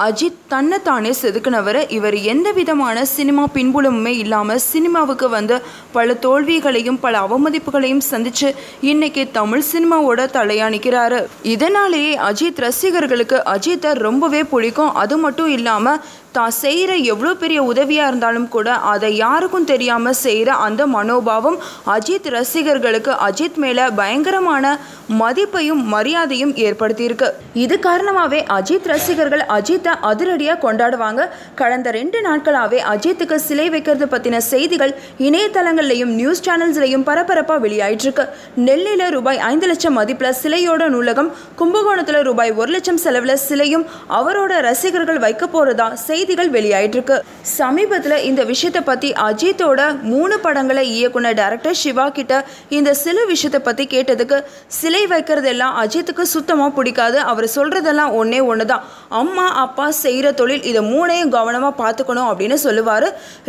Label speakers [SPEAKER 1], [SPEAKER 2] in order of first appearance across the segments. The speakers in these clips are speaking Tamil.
[SPEAKER 1] அஜித் தன்னைத்தானே செதுக்குனவர். இவர் எந்த விதமான சினிமா பின்புலமுமே இல்லாமல் சினிமாவுக்கு வந்து பல தோல்விகளையும் பல அவமதிப்புகளையும் சந்திச்சு இன்னைக்கு தமிழ் சினிமாவோட தலையா நிற்கிறாரு. இதனாலேயே அஜித் ரசிகர்களுக்கு அஜித்தை ரொம்பவே பிடிக்கும். அது மட்டும் இல்லாமல் தான் செய்கிற எவ்வளோ பெரிய உதவியாக இருந்தாலும் கூட அதை யாருக்கும் தெரியாமல் செய்கிற அந்த மனோபாவம் அஜித் ரசிகர்களுக்கு அஜித் மேலே பயங்கரமான மதிப்பையும் மரியாதையும் ஏற்படுத்தியிருக்கு. இது காரணமாகவே அஜித் ரசிகர்கள் அஜித்தை அதிரடியாக கொண்டாடுவாங்க. கடந்த 2 நாட்களாகவே அஜித்துக்கு சிலை வைக்கிறது பற்றின செய்திகள் இணையதளங்கள்லையும் நியூஸ் சேனல்ஸ்லையும் பரபரப்பாக வெளியாயிட்டிருக்கு. நெல்லையில் ரூபாய் 5 லட்சம் மதிப்பில் சிலையோட நூலகம், கும்பகோணத்தில் ரூபாய் 1 லட்சம் செலவில் சிலையும் அவரோட ரசிகர்கள் வைக்க போகிறதா செய்திகள் வெளியாயிட்டிருக்கு. சமீபத்தில் இந்த விஷயத்தை பற்றி அஜித்தோட 3 படங்களை இயக்குனர் டைரக்டர் சிவா கிட்ட இந்த சில விஷயத்தை பற்றி கேட்டதுக்கு சிலை வைக்கிறதெல்லாம் அஜித்துக்கு சுத்தமாக பிடிக்காது. அவர் சொல்கிறதெல்லாம் ஒன்றே தான், அம்மா அப்பா செய்கிற தொழில், இதை 3ஐயும் கவனமாக பார்த்துக்கணும் அப்படின்னு சொல்லுவார்.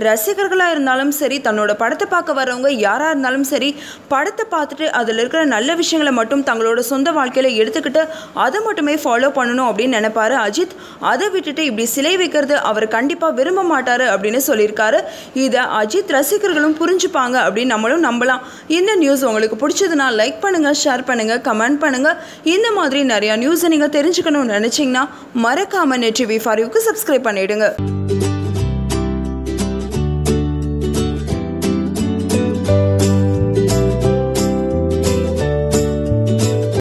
[SPEAKER 1] ரசிகர்களாக இருந்தாலும் சரி, தன்னோட படத்தை பார்க்க வரவங்க யாராக இருந்தாலும் சரி, படத்தை பார்த்துட்டு அதில் இருக்கிற நல்ல விஷயங்களை மட்டும் தங்களோட சொந்த வாழ்க்கையில் எடுத்துக்கிட்டு அதை மட்டுமே ஃபாலோ பண்ணணும் அப்படின்னு நினைப்பாரு அஜித். அதை விட்டுட்டு இப்படி சிலை வைக்கிறது அவர் கண்டிப்பாக விரும்ப மாட்டார் அப்படின்னு சொல்லியிருக்காரு. இதை அஜித் ரசிகர்களும் புரிஞ்சுப்பாங்க அப்படின்னு நம்மளும் நம்பலாம். இந்த நியூஸ் உங்களுக்கு பிடிச்சதுன்னா லைக் பண்ணுங்கள், ஷேர் பண்ணுங்கள், கமெண்ட் பண்ணுங்கள். இந்த மாதிரி நிறையா நியூஸை நீங்கள் தெரிஞ்சுக்கணும்னு நினச்சிங்கன்னா மறக்காமல் நெட் டிவி ஃபார் யூக்கு சப்ஸ்கிரைப் பண்ணிவிடுங்க.